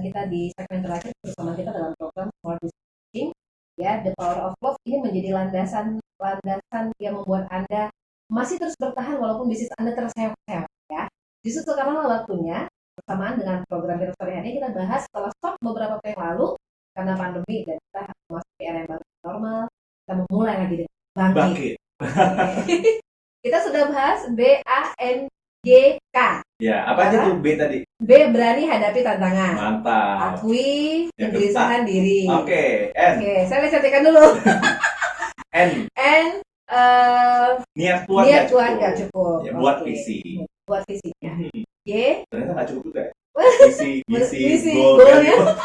pembahasan kita di segmen terakhir bersama kita dalam program Smart Business Coaching. Ya, The Power of Love ini menjadi landasan yang membuat Anda masih terus bertahan walaupun bisnis Anda terseok-seok ya. Justru sekarang waktunya bersamaan dengan program kita sore hari kita bahas setelah stop beberapa waktu yang lalu karena pandemi dan kita memasuki era yang baru normal, kita memulai lagi dengan bangkit. Kita sudah bahas BANGK. Ya, apa aja tuh B tadi? B, berani hadapi tantangan. Mantap. Akui kegelisahan diri. Oke, N. Oke, saya cantikan dulu. N. Niat kuat nggak cukup. Ya, buat visi. Buat visinya. Y. Ternyata nggak cukup juga. Visi, goalnya.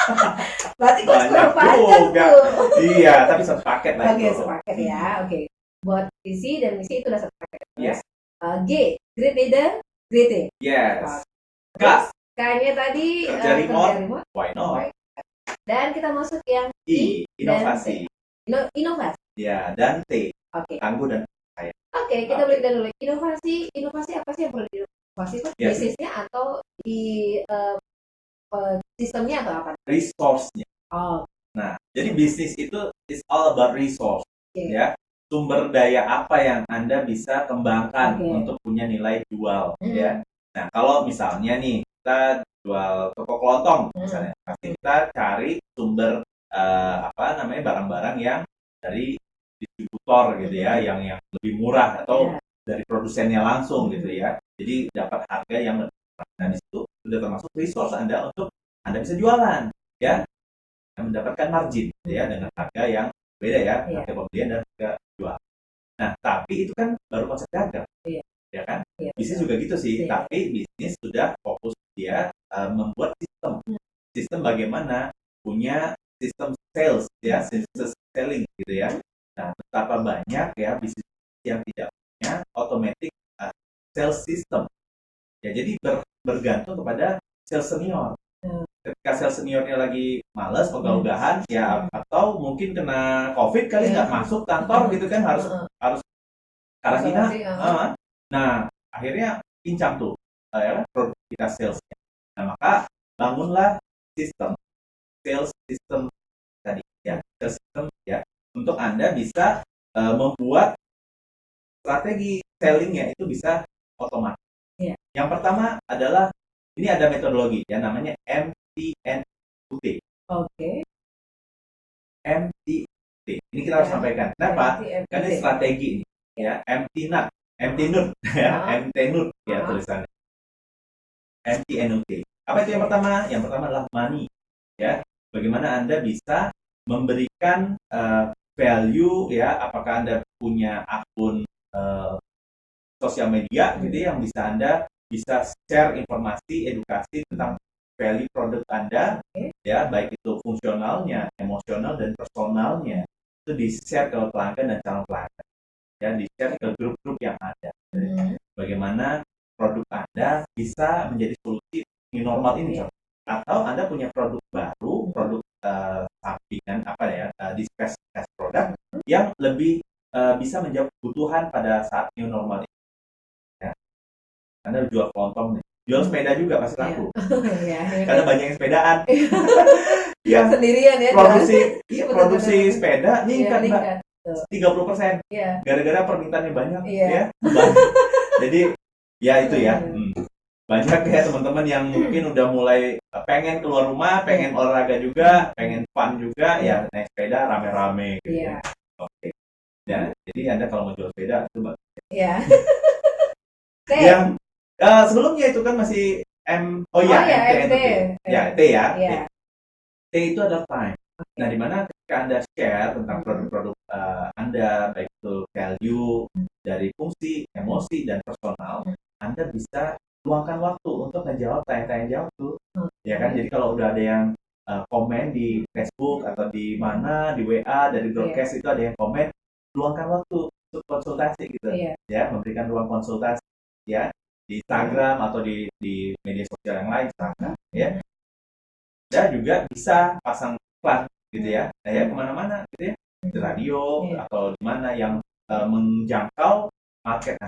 Berarti kok kurang panjang tuh. Iya, tapi satu paket lah. Oke, sepaket ya. Oke. Buat visi dan misi itu udah satu paket. Yes. G, great leader, great team. Yes. K-nya tadi kerja remote. Why not? Dan kita masuk yang I, inovasi. Inovasi. Ya, dan T. Oke. Tangguh dan percaya. Oke, kita break dulu. Inovasi apa sih yang perlu diinovasi itu? Yes. Bisnisnya atau di sistemnya atau apa? Resource-nya. Oh. Nah, jadi bisnis itu is all about resource. Okay. Ya. Sumber daya apa yang Anda bisa kembangkan untuk punya nilai jual, ya. Nah, kalau misalnya nih kita jual toko kelontong misalnya, pasti kita cari sumber barang-barang yang dari distributor gitu ya, yang lebih murah atau dari produsennya langsung gitu ya. Jadi dapat harga yang lebih murah. Nah, di situ sudah termasuk resource Anda untuk Anda bisa jualan, ya. Mendapatkan margin gitu ya dengan harga yang beda ya, harga pembelian dan harga jual. Nah, tapi itu kan baru konsep dagang, ya kan? Bisnis juga gitu sih, tapi bisnis sudah fokus dia membuat sistem bagaimana punya sistem sales ya, sistem selling gitu ya. Nah, betapa banyak ya bisnis yang tidak punya automatic sales system. Ya, jadi bergantung kepada sales senior. Ketika sales seniornya lagi males ogah-ogahan ya, atau mungkin kena COVID kali nggak masuk kantor gitu kan, harus karantina. Nah, akhirnya pincang tuh produktivitas salesnya. Nah, maka bangunlah sales system tadi ya, sales system ya, untuk Anda bisa membuat strategi sellingnya itu bisa otomatis. Yang pertama adalah ini ada metodologi ya, namanya MTNUT. Oke. MTNUT. Ini kita harus sampaikan. Kenapa? Karena ini strategi ini ya, MTNUT ya, MTNUT ya tulisannya. MTNUT. Apa itu yang pertama? Yang pertama adalah money ya. Bagaimana Anda bisa memberikan value ya, apakah Anda punya akun sosial media gitu yang bisa Anda bisa share informasi, edukasi tentang value produk Anda, ya, baik itu fungsionalnya, emosional dan personalnya, itu di-share ke pelanggan dan calon pelanggan, ya, di-share ke grup-grup yang ada. Bagaimana produk Anda bisa menjadi solusi new normal ini, atau Anda punya produk baru, produk sampingan disguise produk yang lebih bisa menjawab kebutuhan pada saat new normal ini. Anda jual kelontong nih, jual sepeda juga pasti laku. Karena banyak yang sepedaan. Ya, sendirian ya. Produksi sepeda meningkat 30%. Gara-gara permintaannya banyak ya. Jadi ya itu ya. Banyak ya teman-teman yang mungkin udah mulai pengen keluar rumah, pengen olahraga juga, pengen fun juga, ya naik sepeda rame-rame gitu. Oke. Ya, jadi Anda kalau mau jual sepeda coba. Yang sebelumnya itu kan masih MT. Ya, T ya. T itu adalah time. Nah, di mana ketika Anda share tentang produk-produk Anda, baik itu value dari fungsi, emosi, dan personal, Anda bisa luangkan waktu untuk menjawab tanya-tanya jawab tuh. Ya kan? Jadi kalau udah ada yang komen di Facebook atau di mana, di WA, dari broadcast itu ada yang komen, luangkan waktu untuk konsultasi gitu. Ya, memberikan ruang konsultasi ya. Di Instagram atau di media sosial yang lain ya, dan juga bisa pasang iklan gitu ya, saya kemana-mana gitu ya, di radio atau di mana yang menjangkau market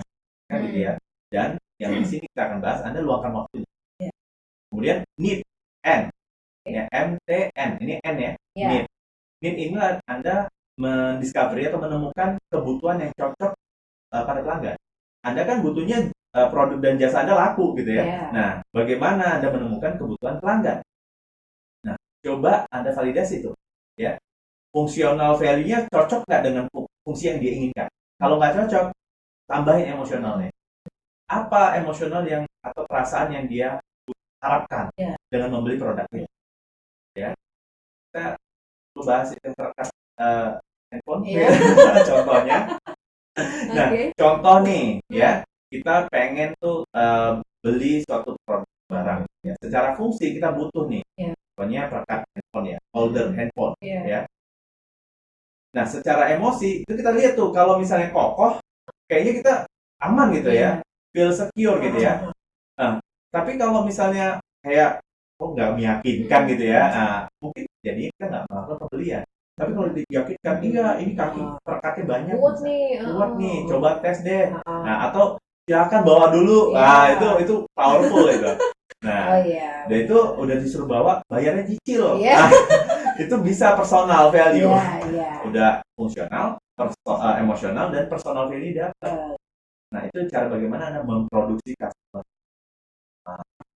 kan gitu ya. Dan yang di sini kita akan bahas, Anda luangkan waktunya. Kemudian need N ya, MTN, ini N ya, Ya. need. Need inilah Anda mendiscovery atau menemukan kebutuhan yang cocok pada pelanggan. Anda kan butuhnya produk dan jasa Anda laku gitu ya. Yeah. Nah, bagaimana Anda menemukan kebutuhan pelanggan? Nah, coba Anda validasi tuh, ya. Fungsional value-nya cocok nggak dengan fungsi yang dia inginkan? Kalau nggak cocok, tambahin emosionalnya. Apa emosional yang atau perasaan yang dia harapkan dengan membeli produk ini? Ya, kita bahas itu terkait handphone, contohnya. Nah, contoh nih, ya, kita pengen tuh beli suatu produk barang. Ya. Secara fungsi kita butuh nih, contohnya perangkat handphone ya, holder handphone, ya. Nah, secara emosi itu kita lihat tuh, kalau misalnya kokoh, kayaknya kita aman gitu ya, feel secure gitu ya. Nah, tapi kalau misalnya kayak nggak meyakinkan gitu ya, mungkin jadi kita nggak melakukan pembelian. Tapi kalau diyakinkan, iya ini kaki perekatnya banyak, kuat nih, coba tes deh. Nah, atau silakan bawa dulu. Nah, itu powerful itu. Nah, dan itu udah disuruh bawa, bayarnya cicil. Nah, itu bisa personal value. Udah fungsional, emosional, dan personal value dapat. Nah, itu cara bagaimana Anda memproduksi customer.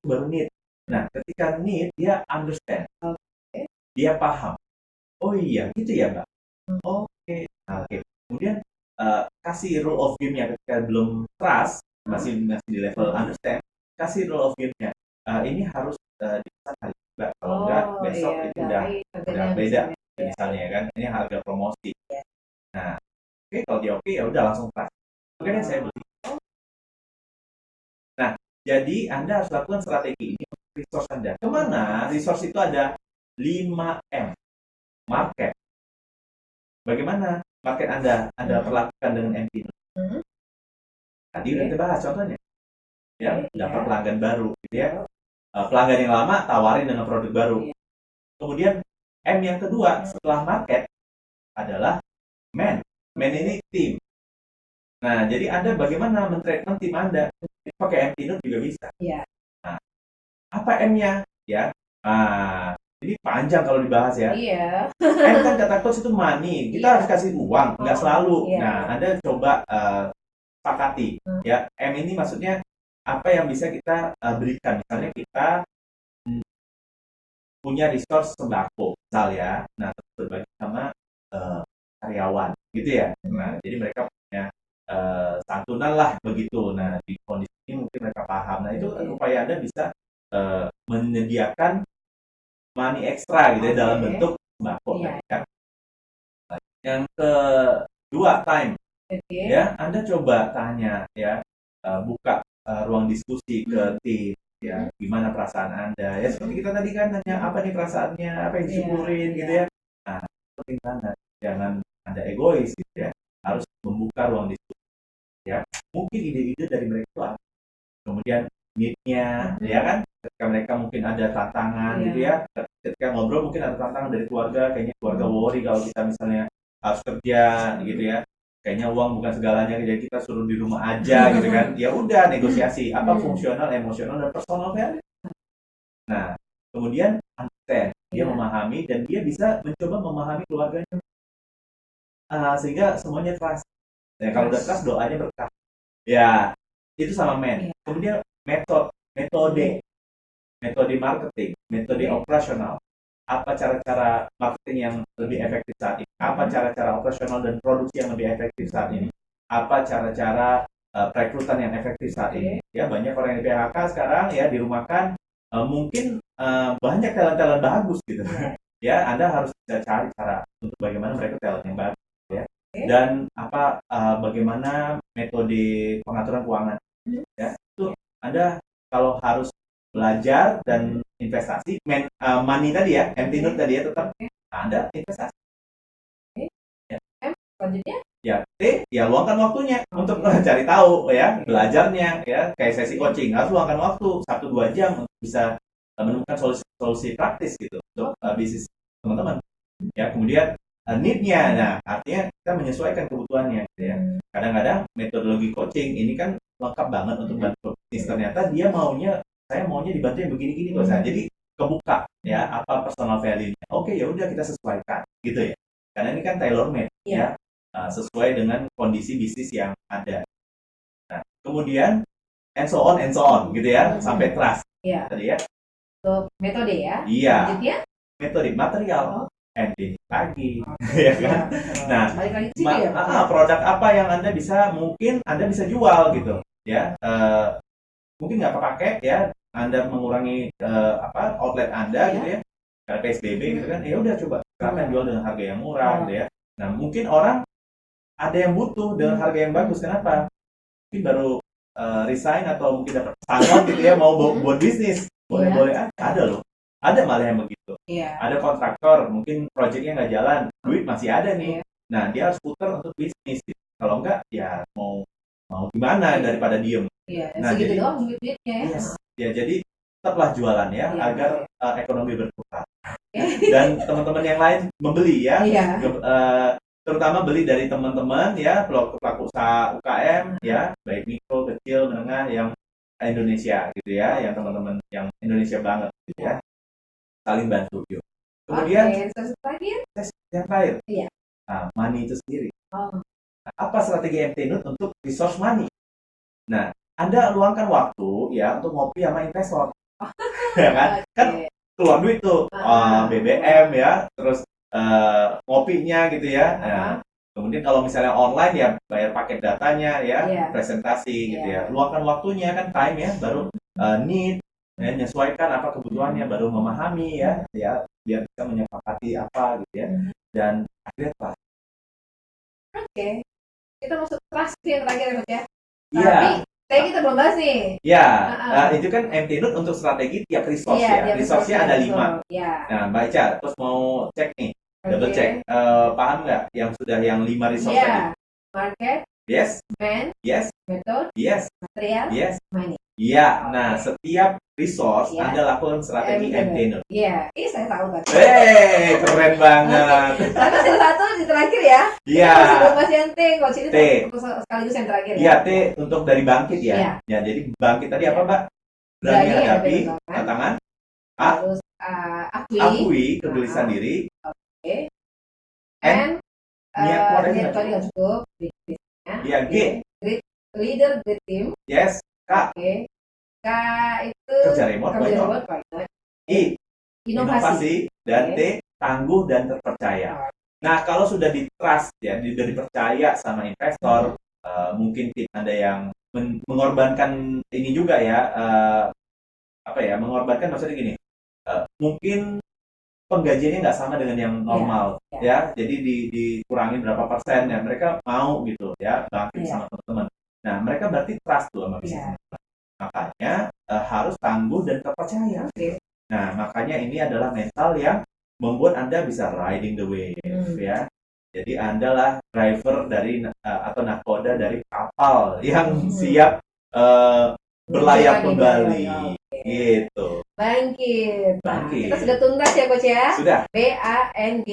Baru need. Nah, ketika need, dia understand. Dia paham. Oh iya, gitu ya, Mbak. Oke. Nah, kemudian kasih rule of game-nya ketika belum trust, masih di level understand, kasih rule of game-nya. Ini harus dipesan hari juga. Kalau enggak, besok itu udah beda. Misalnya kan, ini harga promosi. Nah, kalau dia oke, ya udah langsung trust. Oke deh, saya beli. Nah, jadi Anda harus lakukan strategi ini untuk resource Anda. Kemana? Resource itu ada 5M. Market. Bagaimana market Anda perlakukan dengan MT? Tadi udah kita bahas contohnya. Ya, dapat pelanggan baru, gitu ya. Pelanggan yang lama tawarin dengan produk baru. Kemudian M yang kedua setelah market adalah man. Man ini tim. Nah, jadi Anda bagaimana men-treatment tim Anda? Pakai MT juga bisa. Nah, apa M-nya? Ya. Nah, ini panjang kalau dibahas ya. M kan kata coach itu money. Kita harus kasih uang, nggak selalu. Nah, Anda coba sepakati. Ya, M ini maksudnya apa yang bisa kita berikan. Misalnya kita punya resource sembako, misal ya. Nah, terus berbagi sama karyawan, gitu ya. Nah, jadi mereka punya santunan lah begitu. Nah, di kondisi ini mungkin mereka paham. Nah, itu upaya Anda bisa menyediakan money ekstra gitu ya dalam bentuk sembako kan. Yang kedua time, ya Anda coba tanya ya, buka ruang diskusi ke tim ya, gimana perasaan Anda ya, seperti kita tadi kan nanya apa nih perasaannya, apa yang disyukurin gitu ya. Nah, penting banget, jangan Anda egois gitu ya, harus membuka ruang diskusi ya. Mungkin ide-ide dari mereka, kemudian need-nya ya kan, ketika mereka mungkin ada tantangan gitu ya, ketika ngobrol mungkin ada tantangan dari keluarga, kayaknya keluarga worry kalau kita misalnya harus kerja gitu ya, kayaknya uang bukan segalanya, jadi kita suruh di rumah aja gitu kan. Ya udah, negosiasi apa fungsional, emosional, dan personal value. Nah, kemudian understand, dia memahami dan dia bisa mencoba memahami keluarganya, sehingga semuanya trust. Ya, kalau udah trust, doanya berkah. Ya, itu sama men. Kemudian metode marketing, metode operasional. Apa cara-cara marketing yang lebih efektif saat ini? Apa cara-cara operasional dan produksi yang lebih efektif saat ini? Apa cara-cara perekrutan yang efektif saat ini? Ya, banyak orang yang di PHK sekarang ya, dirumahkan. Mungkin banyak talent-talent bagus gitu. Ya, Anda harus bisa cari cara untuk bagaimana mereka talent yang bagus ya. Dan bagaimana metode pengaturan keuangan ya. Itu Anda kalau harus belajar dan investasi, money tadi ya, empty note tadi ya, tetap Anda investasi. Selanjutnya? Ya, T, ya luangkan waktunya untuk cari tahu ya, belajarnya ya, kayak sesi coaching, harus luangkan waktu 1-2 jam untuk bisa menemukan solusi praktis gitu untuk bisnis teman-teman. Ya, kemudian need-nya, nah artinya kita menyesuaikan kebutuhannya gitu ya. Kadang-kadang metodologi coaching ini kan lengkap banget untuk bantu bisnis, ternyata dia saya maunya dibantu yang begini-gini kok. Jadi kebuka ya apa personal value-nya. Oke, ya udah kita sesuaikan gitu ya. Karena ini kan tailor made ya. Sesuai dengan kondisi bisnis yang ada. Nah, kemudian and so on gitu ya, sampai trust. Tadi ya. Untuk metode ya. Iya. Selanjutnya metode material. And ini lagi, ya kan? Nah, produk apa yang mungkin Anda bisa jual gitu, ya? Mungkin nggak kepake ya, Anda mengurangi outlet Anda gitu ya, karena PSBB gitu kan? Ya udah coba silakan jual dengan harga yang murah gitu ya. Nah, mungkin orang ada yang butuh dengan harga yang bagus, kenapa? Mungkin baru resign atau mungkin dapat pesangon gitu ya, mau buat bisnis, boleh ada loh. Ada malah yang begitu. Ada kontraktor, mungkin proyeknya nggak jalan, duit masih ada nih. Nah, dia harus putar untuk bisnis. Kalau enggak, ya mau gimana daripada diem. Nah, segitu doang duitnya ya. Ya, jadi tetaplah jualan ya, agar ekonomi berputar. Dan teman-teman yang lain membeli ya. Terutama beli dari teman-teman ya, pelaku usaha UKM ya, baik mikro, kecil, menengah, yang Indonesia gitu ya, yang teman-teman yang Indonesia banget gitu ya. Saling bantu yuk. Kemudian yang terakhir, nah, money itu sendiri. Nah, apa strategi MT Nut untuk resource money? Nah, Anda luangkan waktu ya untuk ngopi sama investor, ya kan? Kan keluar duit tuh, BBM ya, terus ngopinya gitu ya. Nah, kemudian kalau misalnya online ya bayar paket datanya ya, presentasi gitu ya. Luangkan waktunya kan time ya, baru need. Menyesuaikan apa kebutuhannya, baru memahami ya biar bisa menyepakati apa gitu ya, dan akhirnya trust. Kita masuk trust yang terakhir ya. Tapi kita belum bahas nih. Itu kan MT Nut untuk strategi tiap resource ya. Resource-nya ada 5. Nah, Mbak Ica terus mau cek nih, double check, paham nggak yang 5 resource tadi? Market, man, method, material, money. Nah setiap resource Anda lakukan strategi MT Nut. Ini saya tahu kan. Keren banget. Karena salah satu di terakhir ya. Sebelum Mas T, coach ini sekaligus yang terakhir ya. T untuk dari bangkit ya. Jadi bangkit tadi apa, Mbak? Berani hadapi tantangan. Terus akui kegelisahan diri. And niat kuat tadi nggak cukup. G. Leader the team. K. K itu kerja remote, I. Inovasi. Dan T. Tangguh dan terpercaya. Nah, kalau sudah di trust ya, sudah dipercaya sama investor, mungkin tim Anda yang mengorbankan ini juga ya, mengorbankan maksudnya gini, mungkin penggajiannya nggak sama dengan yang normal ya, jadi dikurangi berapa persen ya, mereka mau gitu ya, bangkit sama teman-teman. Nah, mereka berarti trust tuh sama bisnis. Makanya harus tangguh dan terpercaya. Nah, makanya ini adalah mental yang membuat Anda bisa riding the wave ya. Jadi Anda lah driver dari atau nahkoda dari kapal yang siap berlayar kembali. Gitu. Bangkit. Kita sudah tuntas ya, Coach ya? Sudah. BANG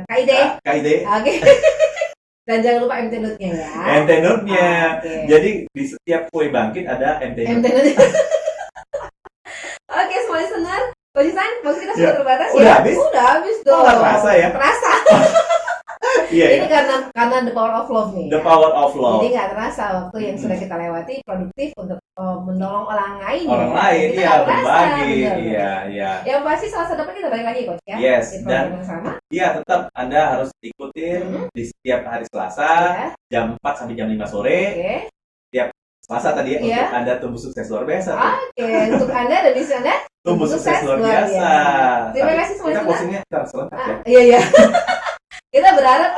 KID. Oke. Dan jangan lupa MT Nut-nya ya. MT Nut-nya. Jadi di setiap kue bangkit ada MT Nut. Oke, semua listener. Coach Isan, waktu kita sudah terbatas ya. Udah habis dong. Terasa ya? Terasa. Ini karena the power of love nih. The power of love. Jadi nggak terasa waktu yang sudah kita lewati produktif untuk menolong orang lain. Berbagi. Yang pasti Selasa depan kita balik lagi, Coach ya. Dan tetap Anda harus ikutin di setiap hari Selasa jam 4 sampai jam 5 sore. Tiap Selasa tadi ya, untuk Anda tumbuh sukses luar biasa. Untuk Anda dan bisnis Anda tumbuh sukses luar biasa. Terima kasih semua. Kita postingnya serentak ya. Iya. Kita berharap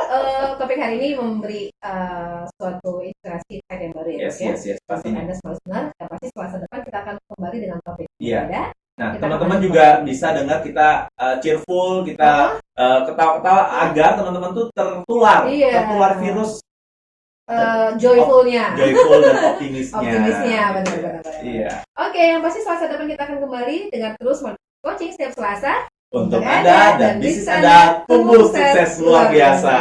topik hari ini memberi suatu inspirasi yang baru ya. Yes, pastinya. Anda semua listener, dan pasti Selasa depan kita akan kembali dengan topik berbeda. Nah, teman-teman juga bisa dengar kita cheerful, kita ketawa-ketawa agar teman-teman tuh tertular virus joyful dan optimisnya. Benar. Iya. Oke, yang pasti Selasa depan kita akan kembali dengan terus coaching setiap Selasa untuk Anda dan bisnis Anda tumbuh sukses luar biasa.